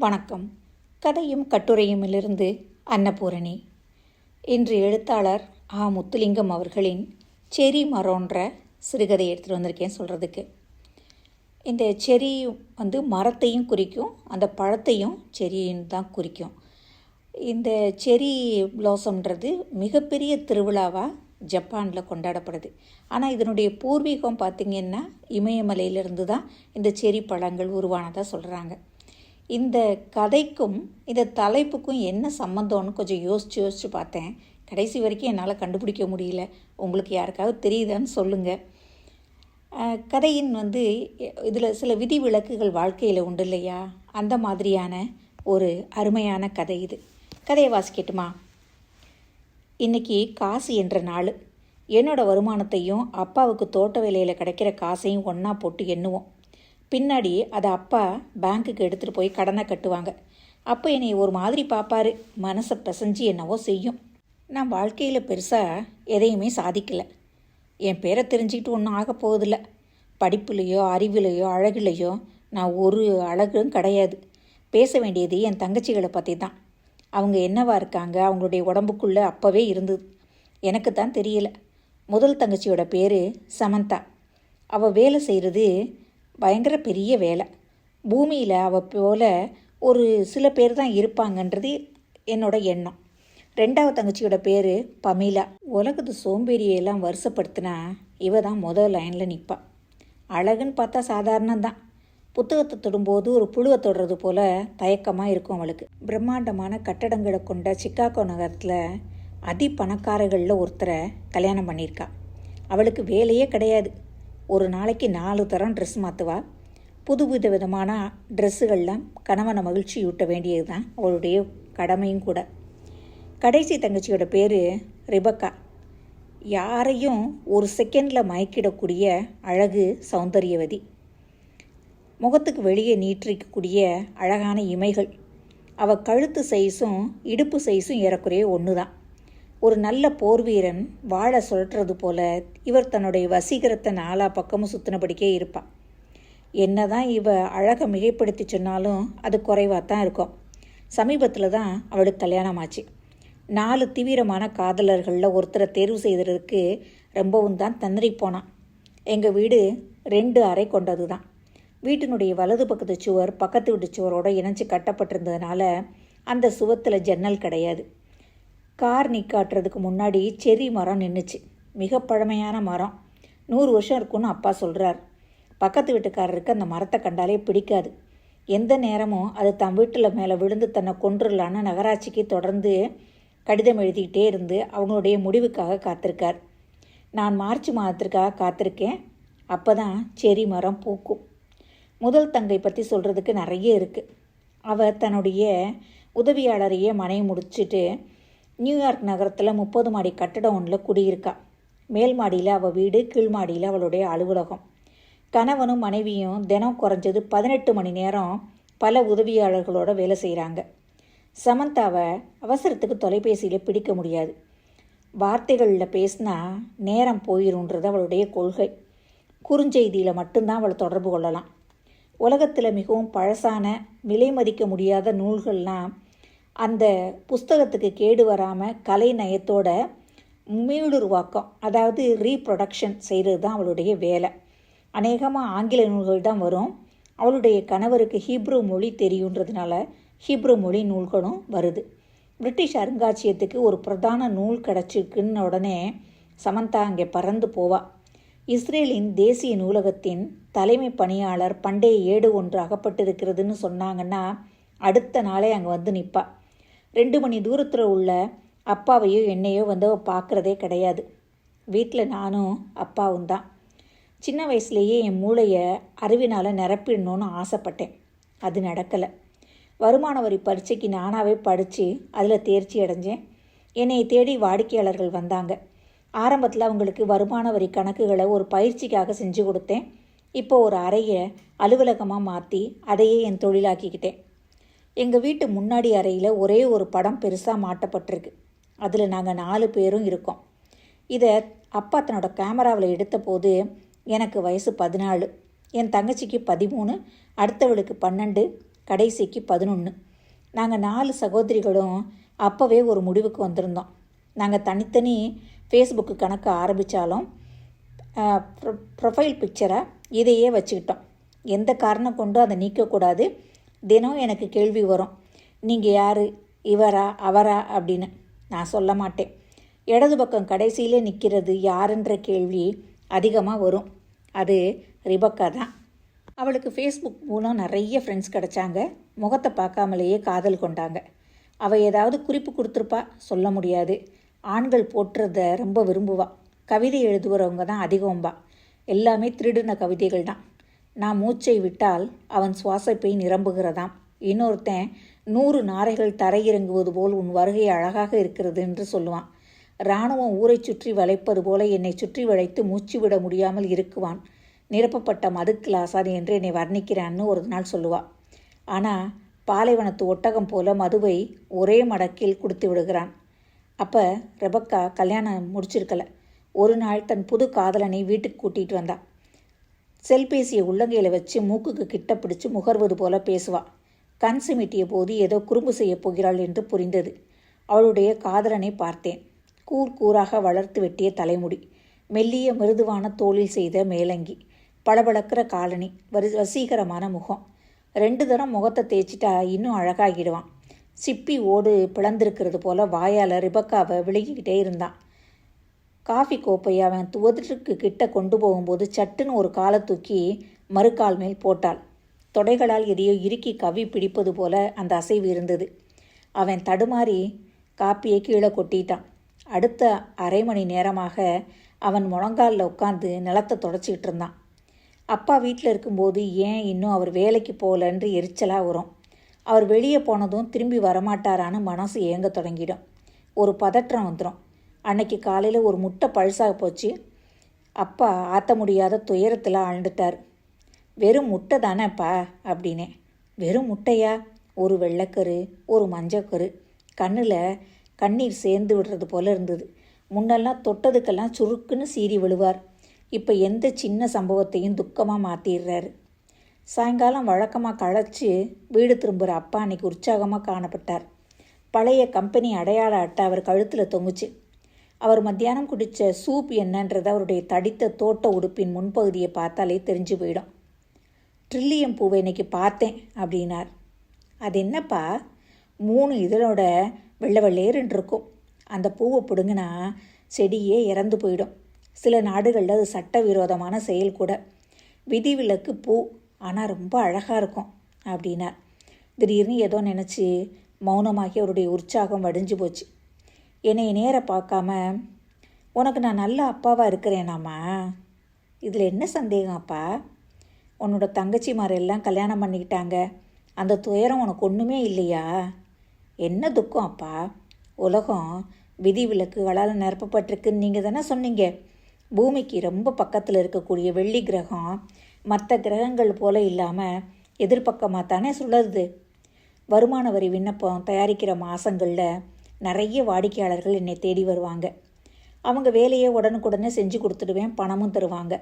வணக்கம். கதையும் கட்டுரையுமிலிருந்து அன்னபூரணி. இன்று எழுத்தாளர் முத்துலிங்கம் அவர்களின் செரி மரம்ன்ற சிறுகதை எடுத்துகிட்டு வந்திருக்கேன் சொல்கிறதுக்கு. இந்த செரி மரத்தையும் குறிக்கும், அந்த பழத்தையும் செரின்னு தான் குறிக்கும். இந்த செரி பிளாசம்ன்றது மிகப்பெரிய திருவிழாவாக ஜப்பானில் கொண்டாடப்படுது. ஆனால் இதனுடைய பூர்வீகம் பார்த்திங்கன்னா இமயமலையிலிருந்து தான் இந்த செரி பழங்கள் உருவானதாக சொல்கிறாங்க. இந்த கதைக்கும் இந்த தலைப்புக்கும் என்ன சம்மந்தம்னு கொஞ்சம் யோசித்து பார்த்தேன். கடைசி வரைக்கும் என்னால் கண்டுபிடிக்க முடியல. உங்களுக்கு யாருக்காவது தெரியுதான்னு சொல்லுங்கள். கதையின் இதில் சில விதி விலக்குகள் வாழ்க்கையில் உண்டு இல்லையா, அந்த மாதிரியான ஒரு அருமையான கதை இது. கதையை வாசிக்கட்டுமா? இன்றைக்கி காசு என்ற நாள். என்னோடய வருமானத்தையும் அப்பாவுக்கு தோட்ட வேலையில் கிடைக்கிற காசையும் ஒன்றா போட்டு எண்ணுவோம். பின்னாடி அதை அப்பா பேங்க்குக்கு எடுத்துகிட்டு போய் கடனை கட்டுவாங்க. அப்போ என்னை ஒரு மாதிரி பார்ப்பார். மனசை பிசைஞ்சு என்னவோ செய்யும். நான் வாழ்க்கையில் பெருசாக எதையுமே சாதிக்கலை. என் பேரை தெரிஞ்சுக்கிட்டு ஒன்றும் ஆக போவதில்லை. படிப்புலையோ அறிவிலையோ அழகுலையோ நான் ஒரு அழகும் கிடையாது. பேச வேண்டியது என் தங்கச்சிகளை பற்றி தான். அவங்க என்னவா இருக்காங்க, அவங்களுடைய உடம்புக்குள்ளே அப்போவே இருந்தது. எனக்கு தான் தெரியல. முதல் தங்கச்சியோட பேர் சமந்தா. அவள் வேலை செய்கிறது பயங்கர பெரிய வேலை. பூமியில் அவள் போல் ஒரு சில பேர் தான் இருப்பாங்கன்றது என்னோட எண்ணம். ரெண்டாவது தங்கச்சியோட பேர் பமீலா. உலகத்து சோம்பேறியெல்லாம் வருஷப்படுத்தினா இவ தான் முதல் லைனில் நிற்பாள். அழகுன்னு பார்த்தா சாதாரணம்தான். புத்தகத்தை தொடும்போது ஒரு புழுவை தொடுறது போல் தயக்கமாக இருக்கும் அவளுக்கு. பிரம்மாண்டமான கட்டடங்களை கொண்ட சிக்காகோ நகரத்தில் பணக்காரர்களில் ஒருத்தரை கல்யாணம் பண்ணியிருக்கா. அவளுக்கு வேலையே கிடையாது. ஒரு நாளைக்கு 4 தரம் ட்ரெஸ் மாற்றுவா. புது விதமான ட்ரெஸ்ஸுகள்லாம் கணவனை மகிழ்ச்சியூட்ட வேண்டியது தான் அவளுடைய கடமையும் கூட. கடைசி தங்கச்சியோட பேர் ரிபக்கா. யாரையும் ஒரு செகண்டில் மயக்கிடக்கூடிய அழகு சௌந்தரியவதி. முகத்துக்கு வெளியே நீட்டிருக்கக்கூடிய அழகான இமைகள். அவள் கழுத்து சைஸும் இடுப்பு சைஸும் ஏறக்குறைய ஒன்று தான். ஒரு நல்ல போர் வீரன் வாழை சுழற்றுறது போல் இவர் தன்னுடைய வசீகரத்தை 4 பக்கமும் சுற்றினபடிக்கே இருப்பாள். என்ன தான் இவ அழகை மிகைப்படுத்தி சொன்னாலும் அது குறைவாக தான் இருக்கும். சமீபத்தில் தான் அவளுக்கு கல்யாணம் ஆச்சு. 4 தீவிரமான காதலர்களில் ஒருத்தரை தேர்வு செய்ததுக்கு ரொம்பவும் தான் தந்திரி போனான். எங்கள் வீடு 2 அறை கொண்டது தான். வீட்டினுடைய வலது பக்கத்து சுவர் பக்கத்து வீட்டு சுவரோடு இணைச்சி கட்டப்பட்டிருந்ததுனால அந்த சுவத்தில் ஜன்னல் கிடையாது. கார் நிற்காட்டுறதுக்கு முன்னாடி செரி மரம் நின்றுச்சு. மிக பழமையான மரம். 100 வருஷம் இருக்குன்னு அப்பா சொல்கிறார். பக்கத்து வீட்டுக்காரருக்கு அந்த மரத்தை கண்டாலே பிடிக்காது. எந்த நேரமும் அது தன் வீட்டில் மேலே விழுந்து தன்னை கொன்றுலான்னு நகராட்சிக்கு தொடர்ந்து கடிதம் எழுதிக்கிட்டே இருந்து அவங்களுடைய முடிவுக்காக காத்திருக்கார். நான் மார்ச் மாதத்திற்காக காத்திருக்கேன். அப்போ தான் செரி மரம் பூக்கும். முதல் தங்கை பற்றி சொல்கிறதுக்கு நிறைய இருக்குது. அவள் தன்னுடைய உதவியாளரையே மனைவி முடிச்சுட்டு நியூயார்க் நகரத்தில் 30 மாடி கட்டடம் ஒன்றில் குடியிருக்கா. மேல் மாடியில் அவள் வீடு, கீழ் மாடியில் அவளுடைய அலுவலகம். கணவனும் மனைவியும் தினம் குறைஞ்சது 18 மணி நேரம் பல உதவியாளர்களோட வேலை செய்கிறாங்க. சமந்தாவை அவசரத்துக்கு தொலைபேசியில் பிடிக்க முடியாது. வார்த்தைகளில் பேசினா நேரம் போயிருன்றது அவளுடைய கொள்கை. குறுஞ்செய்தியில் மட்டும்தான் அவளை தொடர்பு கொள்ளலாம். உலகத்தில் மிகவும் பழசான விலை மதிக்க முடியாத நூல்கள்லாம் அந்த புஸ்தகத்துக்கு கேடு வராமல் கலை நயத்தோட மீளுருவாக்கம், அதாவது ரீப்ரொடக்ஷன் செய்கிறது தான் அவளுடைய வேலை. அநேகமாக ஆங்கில நூல்கள் தான் வரும். அவளுடைய கணவருக்கு ஹீப்ரு மொழி தெரியுன்றதுனால ஹீப்ரு மொழி நூல்களும் வருது. பிரிட்டிஷ் அருங்காட்சியகத்துக்கு ஒரு பிரதான நூல் கிடச்சிருக்குன்னு உடனே சமந்தா அங்கே பறந்து போவா. இஸ்ரேலின் தேசிய நூலகத்தின் தலைமை பணியாளர் பண்டைய ஏடு ஒன்று அகப்பட்டிருக்கிறதுன்னு சொன்னாங்கன்னா அடுத்த நாளே அங்கே நிற்பா. 2 மணி தூரத்தில் உள்ள அப்பாவையோ என்னையோ பார்க்குறதே கிடையாது. வீட்டில் நானும் அப்பாவும் தான். சின்ன வயசுலேயே என் மூளையை அறிவினால் நிரப்பிடணும்னு ஆசைப்பட்டேன். அது நடக்கலை. வருமான வரி பரீட்சைக்கு நானாகவே படித்து அதில் தேர்ச்சி அடைஞ்சேன். என்னை தேடி வாடிக்கையாளர்கள் வந்தாங்க. ஆரம்பத்தில் அவங்களுக்கு வருமான வரி கணக்குகளை ஒரு பயிற்சிக்காக செஞ்சு கொடுத்தேன். இப்போ ஒரு அறையை அலுவலகமாக மாற்றி அதையே என் தொழிலாக்கிக்கிட்டேன். எங்கள் வீட்டு முன்னாடி அறையில் ஒரே ஒரு படம் பெருசாக மாட்டப்பட்டிருக்கு. அதில் நாங்கள் 4 பேரும் இருக்கோம். இதை அப்பா தன்னோட கேமராவில் எடுத்த போது எனக்கு வயசு 14, என் தங்கச்சிக்கு 13, அடுத்தவளுக்கு 12, கடைசிக்கு 11. நாங்கள் 4 சகோதரிகளும் அப்போவே ஒரு முடிவுக்கு வந்திருந்தோம். நாங்கள் தனித்தனி ஃபேஸ்புக்கு கணக்கு ஆரம்பித்தாலும் ப்ரொஃபைல் பிக்சராக இதையே வச்சுக்கிட்டோம். எந்த காரணம் கொண்டும் அதை நீக்கக்கூடாது. தினம் எனக்கு கேள்வி வரும், நீங்கள் யார், இவரா அவரா அப்படின்னு. நான் சொல்ல மாட்டேன். இடது பக்கம் கடைசியிலே நிற்கிறது யாருன்ற கேள்வி அதிகமாக வரும். அது ரிபக்கா தான். அவளுக்கு ஃபேஸ்புக் மூலம் நிறைய ஃப்ரெண்ட்ஸ் கிடச்சாங்க. முகத்தை பார்க்காமலேயே காதல் கொண்டாங்க. அவள் ஏதாவது குறிப்பு கொடுத்துருப்பா, சொல்ல முடியாது. ஆண்கள் போட்டுறத ரொம்ப விரும்புவா. கவிதை எழுதுகிறவங்க தான் அதிகம்பா. எல்லாமே திருடின கவிதைகள் தான். நான் மூச்சை விட்டால் அவன் சுவாசப்பை நிரம்புகிறதாம். இன்னொருத்தன் 100 நாரைகள் தரையிறங்குவது போல் உன் வருகை அழகாக இருக்கிறது என்று சொல்லுவான். இராணுவம் ஊரை சுற்றி வளைப்பது போல என்னை சுற்றி வளைத்து மூச்சு விட முடியாமல் இருக்குவான். நிரப்பப்பட்ட மது கிளாசான் என்று என்னை வர்ணிக்கிறான்னு ஒரு நாள் சொல்லுவாள். ஆனால் பாலைவனத்து ஒட்டகம் போல மதுவை ஒரே மடக்கில் கொடுத்து விடுகிறான். அப்போ ரெபக்கா கல்யாணம் முடிச்சிருக்கல. ஒரு நாள் தன் புது காதலனை வீட்டுக்கு கூட்டிகிட்டு வந்தாள். செல்பேசியை உள்ளங்கையில் வச்சு மூக்குக்கு கிட்ட பிடிச்சு முகர்வது போல பேசுவாள். கண் சிமிட்டிய போது ஏதோ குறும்பு செய்ய போகிறாள் என்று புரிந்தது. அவளுடைய காதலனை பார்த்தேன். கூராக வளர்த்து வெட்டிய தலைமுடி, மெல்லிய மிருதுவான தோளில் செய்த மேலங்கி, பளபளக்கிற காலணி, வசீகரமான முகம். 2 தரம் முகத்தை தேய்ச்சிட்டா இன்னும் அழகாகிடுவான். சிப்பி ஓடு பிளந்திருக்கிறது போல வாயால் ரிபக்காவை விழுகிக்கிட்டே இருந்தான். காஃபி கோப்பையை அவன் துவதற்கு கிட்ட கொண்டு போகும்போது சட்டுன்னு ஒரு காலை தூக்கி மறுக்கால் மேல் போட்டாள். தொடைகளால் எதையோ இறுக்கி கவி பிடிப்பது போல அந்த அசைவு இருந்தது. அவன் தடுமாறி காப்பியை கீழே கொட்டிட்டான். அடுத்த அரை மணி நேரமாக அவன் முழங்காலில் உட்காந்து நிலத்தை தொடச்சிக்கிட்டு இருந்தான். அப்பா வீட்டில் இருக்கும்போது ஏன் இன்னும் அவர் வேலைக்கு போகலன்று எரிச்சலாக வரும். அவர் வெளியே போனதும் திரும்பி வரமாட்டாரான்னு மனசு ஏங்க தொடங்கிடும். ஒரு பதற்றம் வந்துடும். அன்னைக்கு காலையில் ஒரு முட்டை பழுசாக போச்சு. அப்பா ஆற்ற முடியாத துயரத்தில் ஆழ்ந்துட்டார். வெறும் முட்டை தானேப்பா அப்படின்னே. வெறும் முட்டையா? ஒரு வெள்ளைக்கரு, ஒரு மஞ்சக்கரு. கண்ணில் கண்ணீர் சேர்ந்து விடுறது போல இருந்தது. முன்னெல்லாம் தொட்டதுக்கெல்லாம் சுருக்குன்னு சீறி விழுவார். இப்போ எந்த சின்ன சம்பவத்தையும் துக்கமாக மாற்றிடுறாரு. சாயங்காலம் வழக்கமாக களைச்சி வீடு திரும்புகிற அப்பா அன்னைக்கு உற்சாகமாக காணப்பட்டார். பழைய கம்பெனி அடையாள அட்டை அவர் கழுத்தில் தொங்குச்சு. அவர் மத்தியானம் குடித்த சூப் என்னன்றது அவருடைய தடித்த தோட்ட உடுப்பின் முன்பகுதியை பார்த்தாலே தெரிஞ்சு போயிடும். ட்ரில்லியம் பூவை இன்னைக்கு பார்த்தேன் அப்படின்னார். அது என்னப்பா? 3 இதழோட வெள்ளை வெள்ளேருன்னு இருக்கும். அந்த பூவை பிடுங்கினா செடியே இறந்து போயிடும். சில நாடுகளில் அது சட்டவிரோதமான செயல் கூட. விதிவிலக்கு பூ, ஆனால் ரொம்ப அழகாக இருக்கும் அப்படின்னார். திடீர்னு ஏதோ நினச்சி மௌனமாகி அவருடைய உற்சாகம் வடிஞ்சு போச்சு. என்னை நேர பார்க்காம, உனக்கு நான் நல்ல அப்பாவாக இருக்கிறேனாம்மா? இதில் என்ன சந்தேகம் அப்பா? உன்னோட தங்கச்சிமாரெல்லாம் கல்யாணம் பண்ணிக்கிட்டாங்க. அந்த துயரம் உனக்கு ஒன்றுமே இல்லையா? என்ன துக்கம் அப்பா? உலகம் விதிவிலக்குகளால் நிரப்பப்பட்டிருக்குன்னு நீங்கள் தானே சொன்னீங்க. பூமிக்கு ரொம்ப பக்கத்தில் இருக்கக்கூடிய வெள்ளி கிரகம் மற்ற கிரகங்கள் போல இல்லாமல் எதிர்பக்கமாக தானே சுழலுது. வருமான வரி விண்ணப்பம் தயாரிக்கிற மாதங்களில் நிறைய வாடிக்கையாளர்கள் என்னை தேடி வருவாங்க. அவங்க வேலையை உடனுக்குடனே செஞ்சு கொடுத்துடுவேன், பணமும் தருவாங்க.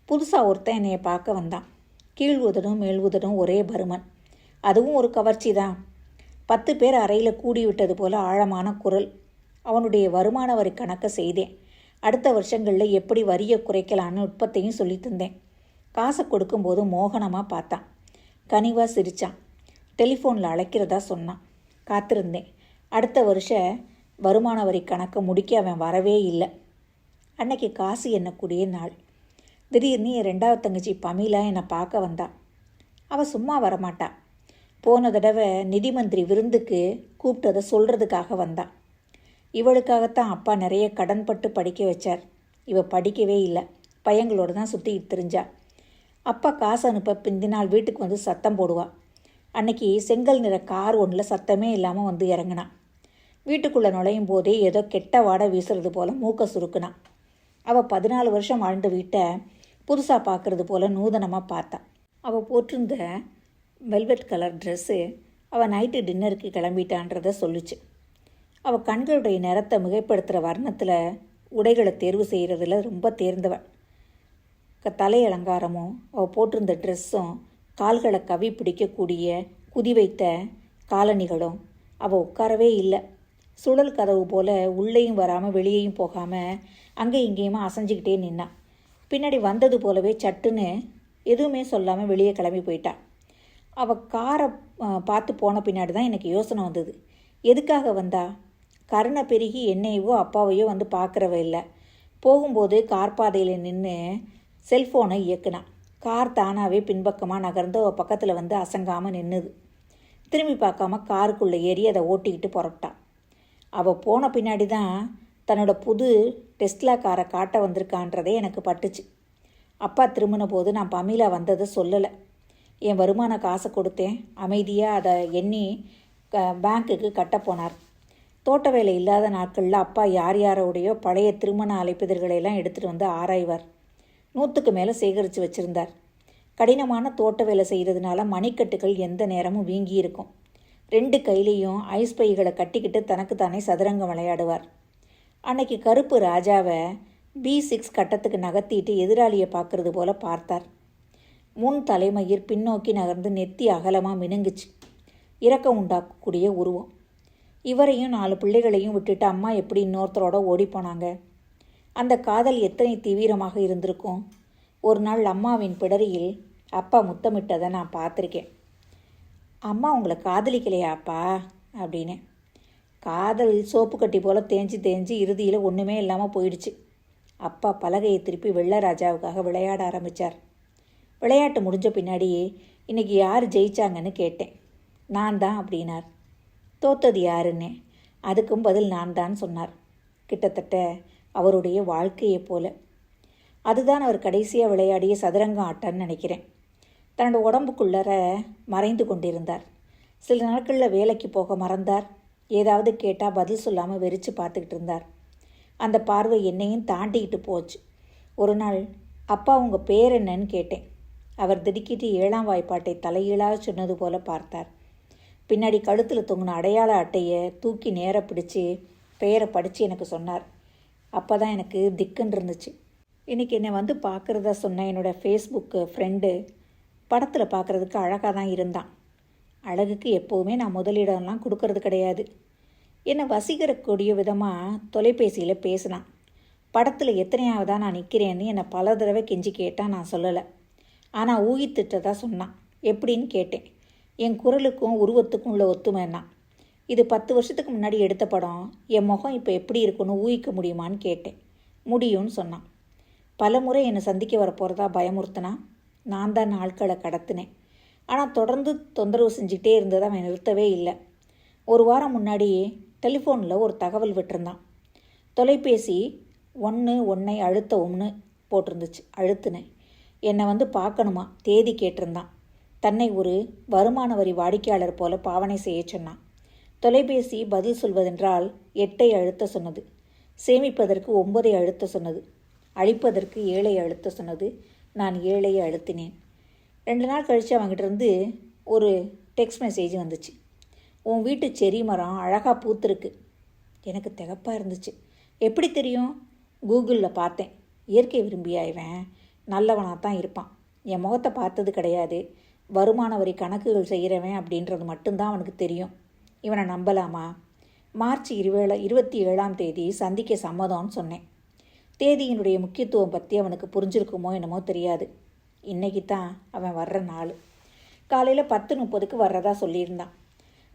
புதுசாக ஒருத்தன் என்னையை பார்க்க வந்தான். கீழ் உதடும் மேல் உதடும் ஒரே பருமன். அதுவும் ஒரு கவர்ச்சி தான். 10 பேர் அறையில் கூடி விட்டது போல ஆழமான குரல். அவனுடைய வருமான வரி கணக்கை செய்தேன். அடுத்த வருஷங்களில் எப்படி வரியை குறைக்கலான்னு நுட்பத்தையும் சொல்லி தந்தேன். காசை கொடுக்கும்போது மோகனமாக பார்த்தான். கனிவாக சிரித்தான். டெலிஃபோனில் அழைக்கிறதா சொன்னான். காத்திருந்தேன். அடுத்த வருஷம் வருமான வரி கணக்கை முடிக்க அவன் வரவே இல்லை. அன்னைக்கு காசு எண்ணக்கூடிய நாள். திடீர்னு என் 2வது தங்கச்சி பமீலா என்னை பார்க்க வந்தாள். அவள் சும்மா வரமாட்டா. போன தடவை நிதி மந்திரி விருந்துக்கு கூப்பிட்டதை சொல்கிறதுக்காக வந்தான். இவளுக்காகத்தான் அப்பா நிறைய கடன்பட்டு படிக்க வச்சார். இவள் படிக்கவே இல்லை, பையங்களோடு தான் சுற்றிக்கிட்டு தெரிஞ்சா. அப்பா காசு அனுப்ப பிந்தினால் வீட்டுக்கு வந்து சத்தம் போடுவாள். அன்னைக்கு செங்கல் நிற கார் ஒன்றில் சத்தமே இல்லாமல் வந்து இறங்கினான். வீட்டுக்குள்ளே நுழையும் போதே ஏதோ கெட்ட வாடை வீசுறது போல் மூக்க சுருக்குனான். அவள் 14 வருஷம் வாழ்ந்த வீட்டை புதுசாக பார்க்குறது போல் நூதனமாக பார்த்தான். அவள் போட்டிருந்த வெல்வெட் கலர் ட்ரெஸ்ஸு அவள் நைட்டு டின்னருக்கு கிளம்பிட்டான்றதை சொல்லிச்சு. அவள் கண்களுடைய நிறத்தை மிகைப்படுத்துகிற வர்ணத்தில் உடைகளை தேர்வு செய்கிறதுல ரொம்ப தேர்ந்தவள். தலை அலங்காரமும் அவள் போட்டிருந்த ட்ரெஸ்ஸும் கால்களை கவி பிடிக்கக்கூடிய குதி வைத்த காலணிகளும். அவள் உட்காரவே இல்லை. சுழல் கதவு போல் உள்ளேயும் வராமல் வெளியேயும் போகாமல் அங்கே இங்கேயுமா அசைஞ்சிக்கிட்டே நின்னான். பின்னாடி வந்தது போலவே சட்டுன்னு எதுவுமே சொல்லாமல் வெளியே கிளம்பி போயிட்டான். அவள் காரை பார்த்து போன பின்னாடி தான் எனக்கு யோசனை வந்தது. எதுக்காக வந்தா? கருணை பெருகி என்னையவோ அப்பாவையோ வந்து பார்க்குறவ இல்லை. போகும்போது கார் பாதையில் நின்று செல்ஃபோனை இயக்குனான். கார் தானாகவே பின்பக்கமாக நகர்ந்து அவள் பக்கத்தில் வந்து அசங்காமல் நின்றுது. திரும்பி பார்க்காம காருக்குள்ளே ஏறி அதை ஓட்டிக்கிட்டு புறப்பட்டான். அவள் போன பின்னாடி தான் தன்னோட புது டெஸ்லா காரை காட்ட வந்திருக்கான்றதே எனக்கு பட்டுச்சு. அப்பா திரும்பின போது நான் பமீலா வந்ததை சொல்லலை. என் வருமான காசை கொடுத்தேன். அமைதியாக அதை எண்ணி பேங்க்குக்கு கட்ட போனார். தோட்ட வேலை இல்லாத நாட்களில் அப்பா யார் யாரோடையோ பழைய திருமண அழைப்பிதழ்களையெல்லாம் எடுத்துகிட்டு வந்து ஆராய்வார். 100க்கு மேலே சேகரித்து வச்சுருந்தார். கடினமான தோட்ட வேலை செய்கிறதுனால மணிக்கட்டுகள் எந்த நேரமும் வீங்கி இருக்கும். 2 கையிலையும் ஐஸ் பைகளை கட்டிக்கிட்டு தனக்குத்தானே சதுரங்கம் விளையாடுவார். அன்னைக்கு கருப்பு ராஜாவை B6 கட்டத்துக்கு நகர்த்திட்டு எதிராளியை பார்க்கறது போல பார்த்தார். முன் தலைமயிர் பின்னோக்கி நகர்ந்து நெத்தி அகலமாக மினுங்குச்சு. இரக்கம் உண்டாக்கக்கூடிய உருவம். இவரையும் 4 பிள்ளைகளையும் விட்டுட்டு அம்மா எப்படி இன்னொருத்தரோட ஓடிப்போனாங்க? அந்த காதல் எத்தனை தீவிரமாக இருந்திருக்கும். ஒரு நாள் அம்மாவின் பிடரியில் அப்பா முத்தமிட்டதை நான் பார்த்துருக்கேன். அம்மா உங்களை காதலிக்கலையாப்பா அப்படின்னு. காதல் சோப்பு கட்டி போல் தேஞ்சு தேஞ்சு இறுதியில் ஒன்றுமே இல்லாமல் போயிடுச்சு. அப்பா பலகையை திருப்பி வெள்ளராஜாவுக்காக விளையாட ஆரம்பித்தார். விளையாட்டு முடிஞ்ச பின்னாடி இன்றைக்கி யார் ஜெயிச்சாங்கன்னு கேட்டேன். நான் தான் அப்படின்னார். தோத்தது யாருன்னே. அதுக்கும் பதில் நான் தான் சொன்னார். கிட்டத்தட்ட அவருடைய வாழ்க்கையை போல. அதுதான் அவர் கடைசியாக விளையாடிய சதுரங்க ஆட்டம்னு நினைக்கிறேன். தன்னோட உடம்புக்குள்ளர மறைந்து கொண்டிருந்தார். சில நாட்களில் வேலைக்கு போக மறந்தார். ஏதாவது கேட்டால் பதில் சொல்லாமல் வெறிச்சு பார்த்துக்கிட்டு இருந்தார். அந்த பார்வை என்னையும் தாண்டிக்கிட்டு போச்சு. ஒரு நாள் அப்பா உங்கள் பேர் என்னன்னு கேட்டேன். அவர் திடுக்கிட்டு 7ஆம் வாய்ப்பாட்டை தலையீழாக சொன்னது போல பார்த்தார். பின்னாடி கழுத்தில் தொங்கின அடையாள அட்டையை தூக்கி நேர பிடிச்சி பெயரை படித்து எனக்கு சொன்னார். அப்போ தான் எனக்கு திக்குன்னு இருந்துச்சு. இன்றைக்கி என்னை வந்து பார்க்குறதா சொன்ன என்னோடய ஃபேஸ்புக்கு ஃப்ரெண்டு படத்தில் பார்க்குறதுக்கு அழகாக தான் இருந்தான். அழகுக்கு எப்போவுமே நான் முதலிடம்லாம் கொடுக்கறது கிடையாது. என்னை வசீகரக்கூடிய விதமாக தொலைபேசியில் பேசினான். படத்தில் எத்தனையாவதா நான் நிற்கிறேன்னு என்னை பல தடவை கெஞ்சி கேட்டால் நான் சொல்லலை. ஆனால் ஊகித்திட்டதாக சொன்னான். எப்படின்னு கேட்டேன். என் குரலுக்கும் உருவத்துக்கும் உள்ள ஒத்துமைன்னா. இது 10 வருஷத்துக்கு முன்னாடி எடுத்த படம். என் முகம் இப்போ எப்படி இருக்குன்னு ஊகிக்க முடியுமான்னு கேட்டேன். முடியும்னு சொன்னான். பல முறை என்னை சந்திக்க வரப்போகிறதா பயமுறுத்தினா. நான் தான் நாட்களை கடத்தினேன். ஆனால் தொடர்ந்து தொந்தரவு செஞ்சுக்கிட்டே இருந்ததை அவன் நிறுத்தவே இல்லை. ஒரு வாரம் முன்னாடி டெலிஃபோனில் ஒரு தகவல் விட்டுருந்தான். தொலைபேசி 1 அழுத்தவும்னு போட்டிருந்துச்சு. அழுத்தினேன். என்னை வந்து பார்க்கணுமா, தேதி கேட்டிருந்தான். தன்னை ஒரு வருமான வரி வாடிக்கையாளர் போல பாவனை செய்ய சொன்னான். தொலைபேசி பதில் சொல்வதென்றால் 8 அழுத்த சொன்னது. சேமிப்பதற்கு 9 அழுத்த சொன்னது. அழிப்பதற்கு 7 அழுத்த சொன்னது. நான் 7 அழுத்தினேன். 2 நாள் கழித்து அவங்ககிட்ட இருந்து ஒரு டெக்ஸ்ட் மெசேஜ் வந்துச்சு. உன் வீட்டு செரி மரம் அழகாக பூத்துருக்கு. எனக்கு திகப்பாக இருந்துச்சு. எப்படி தெரியும்? கூகுளில் பார்த்தேன். இயற்கை விரும்பியா இவன்? நல்லவனாக தான் இருப்பான். என் முகத்தை பார்த்தது கிடையாது. வருமான வரி கணக்குகள் செய்கிறவன் அப்படின்றது மட்டும்தான் அவனுக்கு தெரியும். இவனை நம்பலாமா? மார்ச் 27ஆம் தேதி சந்திக்க சம்மதம்னு சொன்னேன். தேதியினுடைய முக்கியத்துவம் பற்றி அவனுக்கு புரிஞ்சிருக்குமோ என்னமோ தெரியாது. இன்றைக்கி தான் அவன் வர்ற நாள். காலையில் 10:30க்கு வர்றதா சொல்லியிருந்தான்.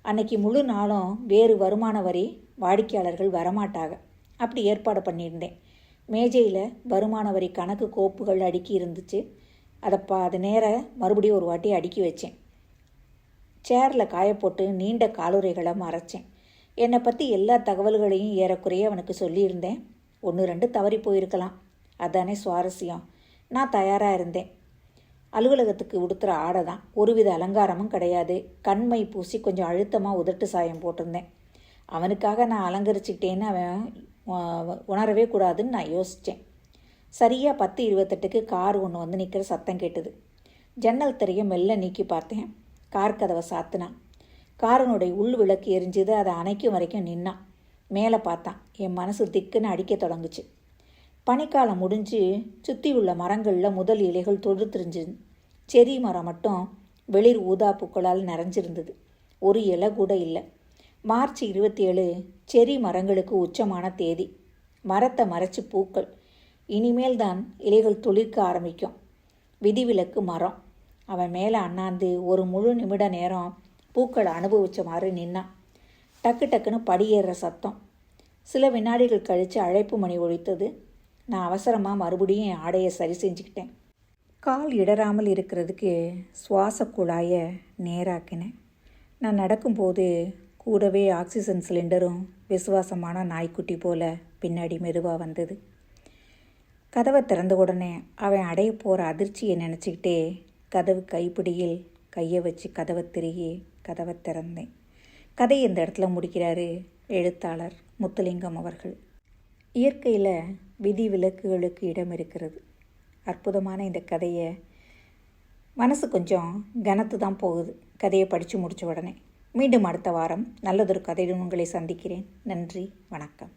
அன்னைக்கு முழு நாளும் வேறு வருமான வரி வாடிக்கையாளர்கள் வரமாட்டாங்க. அப்படி ஏற்பாடு பண்ணியிருந்தேன். மேஜையில் வருமான வரி கணக்கு கோப்புகள் அடுக்கி இருந்துச்சு. அது நேர மறுபடியும் ஒரு வாட்டி அடுக்கி வச்சேன். சேரில் காயப்போட்டு நீண்ட காலுறைகளை மறைச்சேன். என்னை பற்றி எல்லா தகவல்களையும் ஏறக்குறைய அவனுக்கு சொல்லியிருந்தேன். 1-2 தவறி போயிருக்கலாம். அதானே சுவாரஸ்யம். நான் தயாராக இருந்தேன். அலுவலகத்துக்கு உடுத்துகிற ஆடை தான். ஒருவித அலங்காரமும் கிடையாது. கண்மை பூசி கொஞ்சம் அழுத்தமாக உதட்டு சாயம் போட்டிருந்தேன். அவனுக்காக நான் அலங்கரிச்சுக்கிட்டேன்னு அவன் உணரவே கூடாதுன்னு நான் யோசித்தேன். சரியாக 10:28க்கு கார் ஒன்று வந்து நிற்கிற சத்தம் கேட்டுது. ஜன்னல் திரையை மெல்ல நீக்கி பார்த்தேன். கார் கதவை சாத்தினான். காரனுடைய உள் விளக்கு எரிஞ்சுது. அதை அணைக்கும் வரைக்கும் நின்னான். மேலே பார்த்தான். என் மனசு திக்குன்னு அடிக்க தொடங்குச்சு. பனிக்காலம் முடிஞ்சு சுற்றி உள்ள மரங்களில் முதல் இலைகள் தொடுத்துருஞ்சு. செரி மரம் மட்டும் வெளிர் ஊதா பூக்களால் நிறைஞ்சிருந்தது. ஒரு இலை கூட இல்லை. மார்ச் 27 செரி மரங்களுக்கு உச்சமான தேதி. மரத்தை மறைச்சி பூக்கள். இனிமேல் தான் இலைகள் துளிர்க்க ஆரம்பிக்கும். விதிவிலக்கு மரம். அவன் மேலே அண்ணாந்து ஒரு முழு நிமிட நேரம் பூக்களை அனுபவித்த மாதிரி நின்னான். டக்கு டக்குன்னு படியேற சத்தம். சில வினாடிகள் கழித்து அழைப்பு மணி ஒலித்தது. நான் அவசரமாக மறுபடியும் என் ஆடையை சரி செஞ்சுக்கிட்டேன். கால் இடராமல் இருக்கிறதுக்கு சுவாச குழாயை நேராக்கினேன். நான் நடக்கும்போது கூடவே ஆக்சிஜன் சிலிண்டரும் விசுவாசமான நாய்க்குட்டி போல பின்னாடி மெதுவாக வந்தது. கதவை திறந்த உடனே அவன் அடைய போகிற அதிர்ச்சியை நினச்சிக்கிட்டே கதவு கைப்பிடியில் கையை வச்சு கதவை திருகி கதவை திறந்தேன். கதை இந்த இடத்துல முடிக்கிறாரு எழுத்தாளர் முத்துலிங்கம் அவர்கள். இயற்கையில் விதி விலக்குகளுக்கு இடம் இருக்கிறது. அற்புதமான இந்த கதையை மனசு கொஞ்சம் கனத்து தான் போகுது கதையை படித்து முடித்த உடனே. மீண்டும் அடுத்த வாரம் நல்லதொரு கதையுடன் உங்களை சந்திக்கிறேன். நன்றி, வணக்கம்.